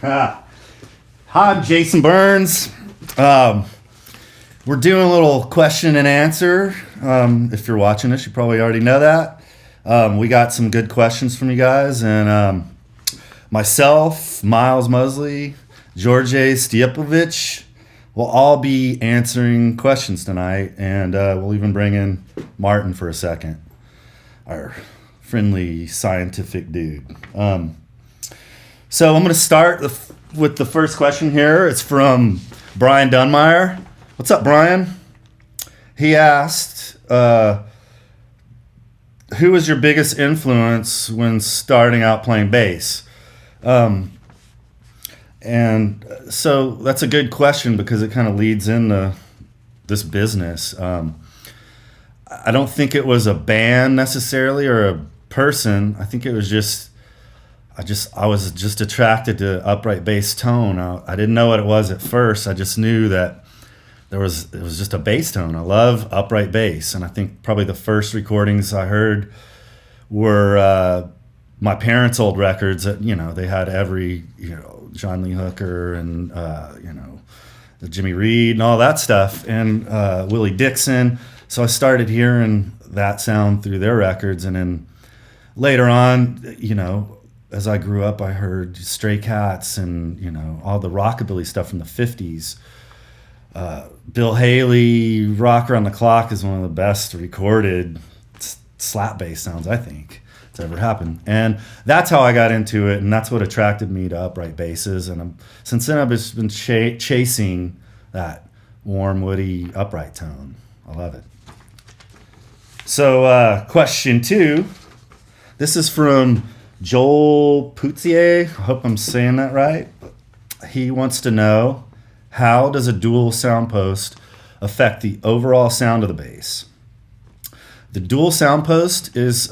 Hi, I'm Jason Burns. We're doing a little question and answer. If you're watching this, you probably already know that. We got some good questions from you guys, and myself, Miles Mosley, George Stiepovich will all be answering questions tonight, and we'll even bring in Martin for a second, our friendly scientific dude. So I'm going to start with the first question here. It's from Brian Dunmeyer. What's up, Brian? He asked, who was your biggest influence when starting out playing bass? And so that's a good question because it kind of leads into this business. I don't think it was a band necessarily or a person. I think it was just I was just attracted to upright bass tone. I didn't know what it was at first. I just knew that it was just a bass tone. I love upright bass, and I think probably the first recordings I heard were my parents' old records. That they had every John Lee Hooker and the Jimmy Reed and all that stuff, and Willie Dixon. So I started hearing that sound through their records, and then later on, as I grew up, I heard Stray Cats and all the rockabilly stuff from the 50s. Bill Haley, Rock Around the Clock is one of the best recorded slap bass sounds I think that's ever happened, and that's how I got into it, and that's what attracted me to upright basses. And since then I've just been chasing that warm, woody, upright tone. I love it. So question 2, this is from Joel Poutier. I hope I'm saying that right. He wants to know, how does a dual sound post affect the overall sound of the bass? The dual sound post is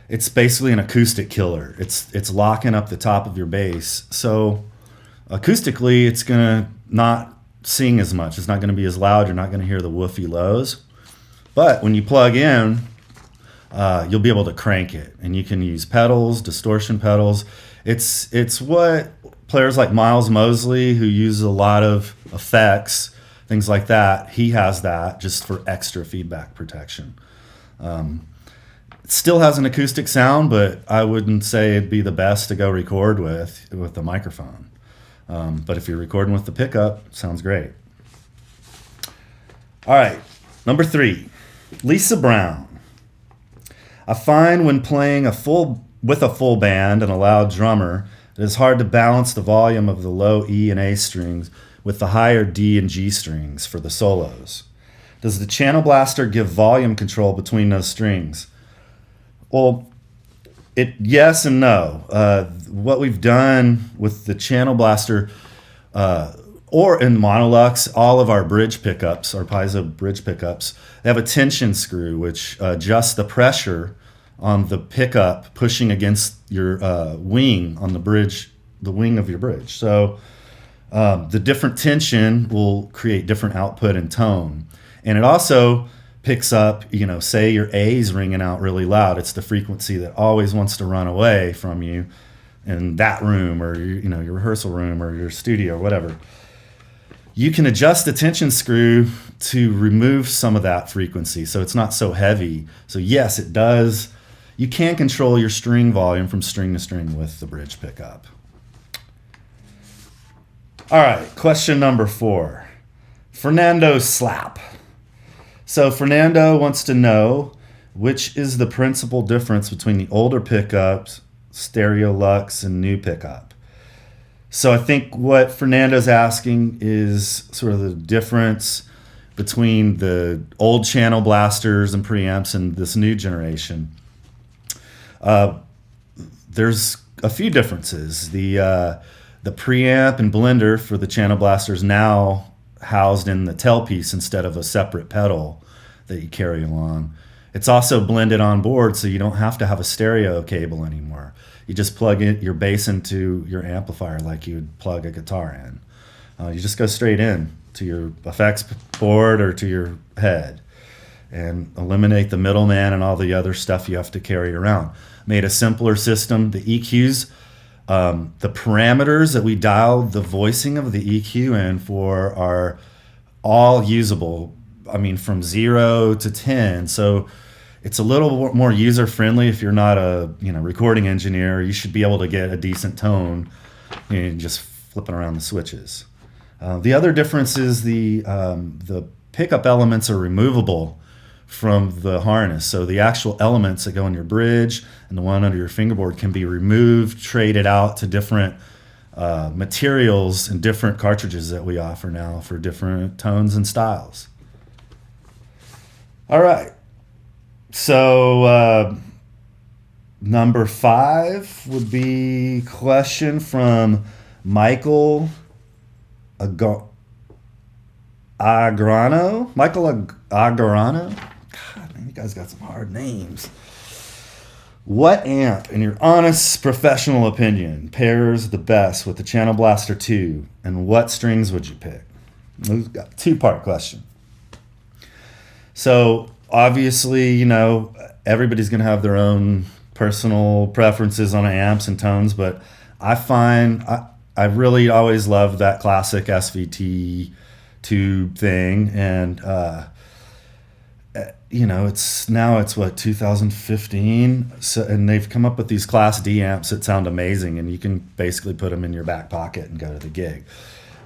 it's basically an acoustic killer. It's locking up the top of your bass. So acoustically, it's gonna not sing as much. It's not gonna be as loud. You're not gonna hear the woofy lows. But when you plug in, you'll be able to crank it, and you can use pedals, distortion pedals. It's what players like Miles Mosley, who uses a lot of effects, things like that, he has that just for extra feedback protection. It still has an acoustic sound, but I wouldn't say it'd be the best to go record with the microphone. But if you're recording with the pickup, sounds great. All right, number 3, Lisa Brown. I find when playing with a full band and a loud drummer, it is hard to balance the volume of the low E and A strings with the higher D and G strings for the solos. Does the channel blaster give volume control between those strings? Well, yes and no. What we've done with the channel blaster, or in Monolux, all of our bridge pickups, our piezo bridge pickups, they have a tension screw which adjusts the pressure on the pickup pushing against your wing on the bridge, the wing of your bridge. So the different tension will create different output and tone. And it also picks up, say your A's ringing out really loud. It's the frequency that always wants to run away from you in that room, or your rehearsal room, or your studio, or whatever. You can adjust the tension screw to remove some of that frequency so it's not so heavy. So yes, it does. You can control your string volume from string to string with the bridge pickup. All right, question number 4. Fernando Slap. So Fernando wants to know, which is the principal difference between the older pickups, Stereo Lux, and new pickup? So I think what Fernando's asking is sort of the difference between the old channel blasters and preamps and this new generation. There's a few differences. The preamp and blender for the channel blasters now housed in the tailpiece instead of a separate pedal that you carry along. It's also blended on board, so you don't have to have a stereo cable anymore. You just plug in your bass into your amplifier like you would plug a guitar in. You just go straight in to your effects board or to your head and eliminate the middleman and all the other stuff you have to carry around. Made a simpler system. The EQs The parameters that we dialed the voicing of the EQ in for are all usable. I mean, from 0 to 10. So it's a little more user friendly if you're not a recording engineer. You should be able to get a decent tone, just flipping around the switches. The other difference is the pickup elements are removable from the harness. So the actual elements that go in your bridge and the one under your fingerboard can be removed, traded out to different materials and different cartridges that we offer now for different tones and styles. All right. So number 5 would be question from Michael Agrano. Michael Agrano. God, man, you guys got some hard names. What amp, in your honest professional opinion, pairs the best with the Channel Blaster 2, and what strings would you pick? We've got a 2-part question. So obviously, everybody's going to have their own personal preferences on amps and tones, but I find I really always loved that classic SVT tube thing, and it's what, 2015, so, and they've come up with these Class D amps that sound amazing, and you can basically put them in your back pocket and go to the gig.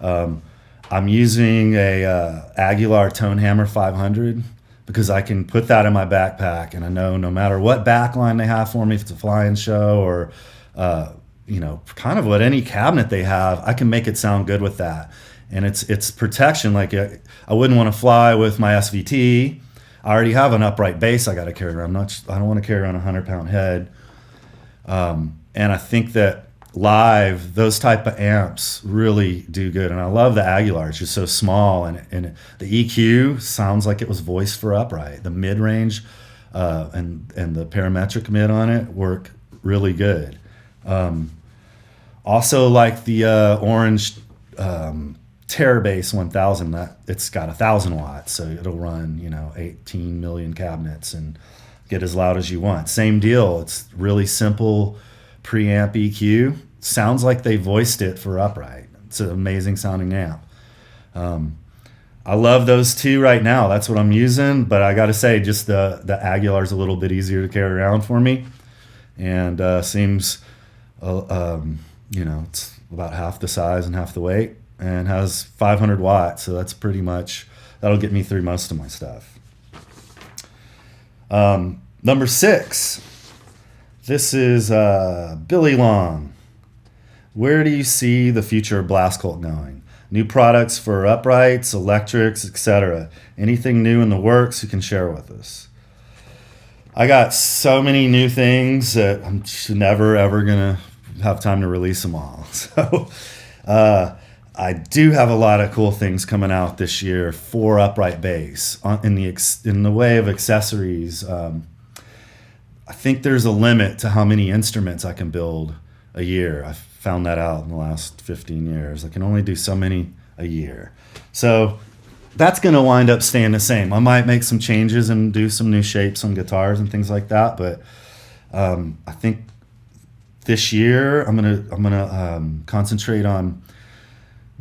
I'm using a Aguilar Tonehammer 500 because I can put that in my backpack, and I know no matter what backline they have for me, if it's a flying show or kind of what any cabinet they have, I can make it sound good with that. And it's protection. Like I wouldn't want to fly with my SVT. I already have an upright bass I got to carry around. I don't want to carry around a 100-pound head. And I think that live, those type of amps really do good. And I love the Aguilar. It's just so small, and the EQ sounds like it was voiced for upright. The mid-range and the parametric mid on it work really good. Also like the orange Terror Bass 1000, that it's got 1,000 watts, so it'll run 18 million cabinets and get as loud as you want. Same deal. It's really simple preamp EQ. Sounds like they voiced it for upright. It's an amazing sounding amp. I love those two right now. That's what I'm using, but I got to say, just the Aguilar's a little bit easier to carry around for me, and seems it's about half the size and half the weight, and has 500 watts, so that's pretty much, that'll get me through most of my stuff. Number 6, this is Billy Long. Where do you see the future of Blast Cult going? New products for uprights, electrics, etc. Anything new in the works you can share with us? I got so many new things that I'm never ever gonna have time to release them all. So I do have a lot of cool things coming out this year for upright bass in the way of accessories. I think there's a limit to how many instruments I can build a year. I've found that out in the last 15 years. I can only do so many a year. So that's going to wind up staying the same. I might make some changes and do some new shapes on guitars and things like that, but I think this year I'm gonna concentrate on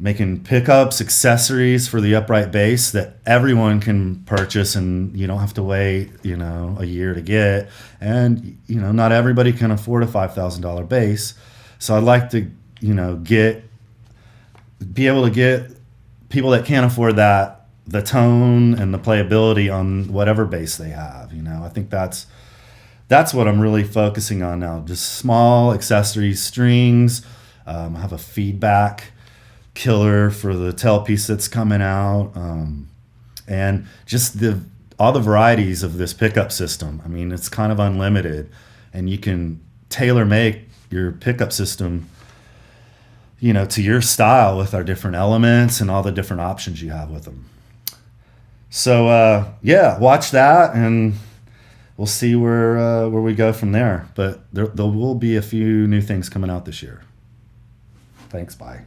making pickups, accessories for the upright bass that everyone can purchase, and you don't have to wait, a year to get. And not everybody can afford a $5,000 bass, so I'd like to, be able to get people that can't afford that the tone and the playability on whatever bass they have. I think that's what I'm really focusing on now. Just small accessories, strings. I have a feedback killer for the tailpiece that's coming out, and just all the varieties of this pickup system. I mean, it's kind of unlimited, and you can tailor make your pickup system to your style with our different elements and all the different options you have with them. So watch that, and we'll see where we go from there. But there will be a few new things coming out this year. Thanks, bye.